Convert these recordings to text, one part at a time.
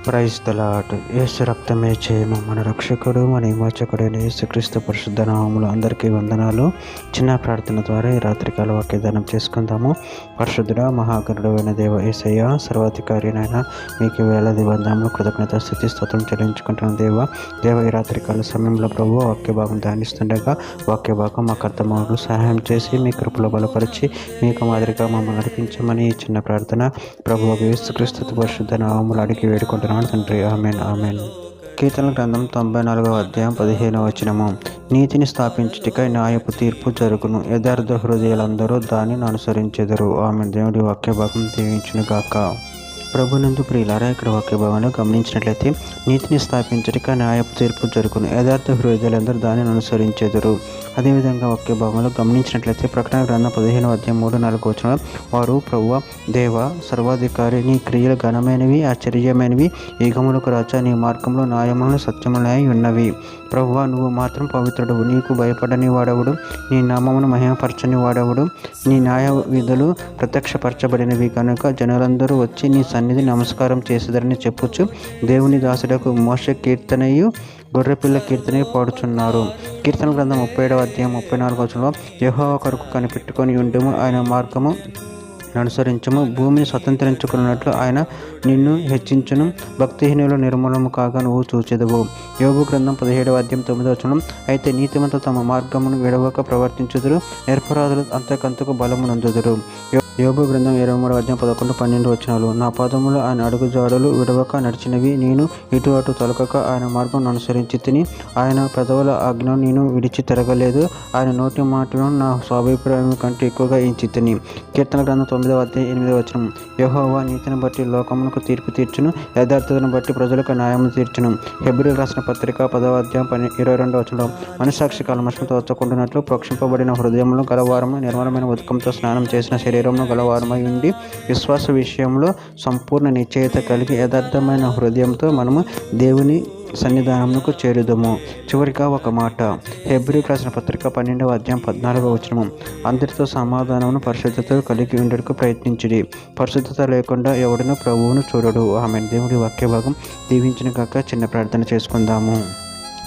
Praise the lord. యేసు రక్తమే చేయము. మన రక్షకుడు మన విమోచకుడైన యేసుక్రీస్తు పరిశుద్ధ నామములో అందరికీ వందనాలు. చిన్న ప్రార్థన ద్వారా ఈ రాత్రికాల వాక్యదానం చేసుకుందాము. పరిశుద్ధుడ మహాగణుడు అయిన దేవ యేసయ్య, సర్వాధికారినైన మీకు వేలాది వందనములు, కృతజ్ఞత స్తుతి స్తోత్రం చెల్లించుకుంటున్న దేవ ఈ రాత్రికాల సమయంలో ప్రభు వాక్య భాగం ధ్యానిస్తుండగా వాక్య భాగం మాకు అర్థమవును సహాయం చేసి మీ కృపలో బలపరిచి మీకు మాదిరిగా మమ్మల్ని నడిపించమని ఈ చిన్న ప్రార్థన ప్రభు యేసుక్రీస్తు పరిశుద్ధ నామములు అడిగి వేడుకుంటున్నాను తండ్రి. Amen amen. కీర్తన గ్రంథం 94వ అధ్యాయం 15వ వచనము. నీతిని స్థాపించుటకై న్యాయపు తీర్పు జరుగును, యథార్థ హృదయాలందరూ దానిని అనుసరించెదరు. ఆమె. దేవుడి వాక్య భాగం దీవించును గాక. ప్రభునందు ప్రియులారా, ఇక్కడ వాక్య భాగంలో గమనించినట్లయితే నీతిని స్థాపించటక న్యాయపు తీర్పు జరుగును, యథార్థ హృదయాలందరూ దానిని అనుసరించెదరు. అదేవిధంగా వాక్య భాగంలో గమనించినట్లయితే ప్రకటన గ్రంథం 15వ అధ్యాయం 3-4 వచనంలో వారు ప్రభువా, దేవ, సర్వాధికారి, నీ క్రియలు ఘనమైనవి, ఆశ్చర్యమైనవి, యుగములకు రాజా, నీ మార్గంలో న్యాయములను సత్యములై ఉన్నవి. ప్రభువా, నువ్వు మాత్రం పవిత్రుడవు, నీకు భయపడని వాడవుడు, నీ నామమును మహిమపరచని వాడవుడు, నీ న్యాయ విధులు ప్రత్యక్షపరచబడినవి కనుక జనులందరూ వచ్చి నీ సన్నిధి నమస్కారం చేసేదరని చెప్పుచు దేవుని దాసుడకు మోషే కీర్తనయు గొర్రెపిల్ల కీర్తనయు పాడుచున్నారు. కీర్తన గ్రంథం 37వ అధ్యాయం 34వ వచనంలో యెహోవా కొరకు కనిపెట్టుకొని ఉండుము, ఆయన మార్గము అనుసరించము, భూమిని స్వతంత్రించుకున్నట్లు ఆయన నిన్ను హెచ్చించును, భక్తిహీనులు నిర్మూలము కాగా నువ్వు చూచెదవు. యోబు గ్రంథం 17వ అధ్యాయం 9వ వచనం. అయితే నీతిమంతులు తమ మార్గమును విడవక ప్రవర్తించుదురు, నిరపరాధులు అంతకంతకు బలము నొందుదురు. యోబు గ్రంథం 23వ అధ్యాయం 11-12 వచనాలు. నా పాదములు ఆయన అడుగు జాడలు విడవక నడిచినవి, నేను ఇటు అటు తొలకక ఆయన మార్గం అనుసరించి తిని, ఆయన పెదవుల ఆజ్ఞను నేను విడిచి తిరగలేదు, ఆయన నోటి మాటలను నా స్వాభిప్రాయం కంటే ఎక్కువగా ఎంచి తిని. కీర్తన గ్రంథం 9వ అధ్యాయం 8వ వచనం. యెహోవా నీతిని బట్టి లోకమునకు తీర్పు తీర్చును, యథార్థతను బట్టి ప్రజలకు న్యాయము తీర్చును. హెబ్రీయులకు రాసిన పత్రిక 10వ అధ్యాయం 22వ వచనం. మనస్సాక్షి కల్మషం తోచకుండానట్లు ప్రోక్షింపబడిన హృదయంలో గలవారము, నిర్మలమైన ఉదకంతో స్నానం చేసిన శరీరంలో గలవారమై ఉండి, విశ్వాస విషయంలో సంపూర్ణ నిశ్చయత కలిగి యథార్థమైన హృదయంతో మనము దేవుని సన్నిధానమునకు చేరుదము. చివరిగా ఒక మాట. హెబ్రీయులకు రాసిన పత్రిక 12వ అధ్యాయం 14వ వచనము. అందరితో సమాధానమును పరిశుద్ధత కలిగి ఉండటకు ప్రయత్నించుడి, పరిశుద్ధత లేకుండా ఎవడను ప్రభువును చూడడు. ఆమె. దేవుడి వాక్య భాగం దీవించిన కాక చిన్న ప్రార్థన చేసుకుందాము.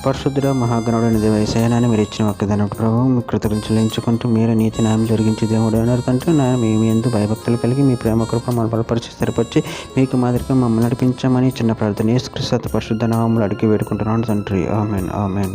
పరిశుద్ధుడ మహాగణుడైన దేవ యేసయ్యని మీరు ఇచ్చిన వాక్యదానం ప్రభు మీ కృతజ్ఞతలు చెల్లించుకుంటూ మీరు నీతి న్యాయం జరిగించి దేవుడు అన్నారు తండ్రి. మీ ఎందు భయభక్తులు కలిగి మీ ప్రేమ కృప మన బలపరిచి స్థిరపరిచి మీకు మాదిరిగా మమ్మల్ని నడిపించమని చిన్న ప్రార్థన యేసుక్రీస్తు పరిశుద్ధ నామములో అడిగి వేడుకుంటున్నాను తండ్రి. Amen amen.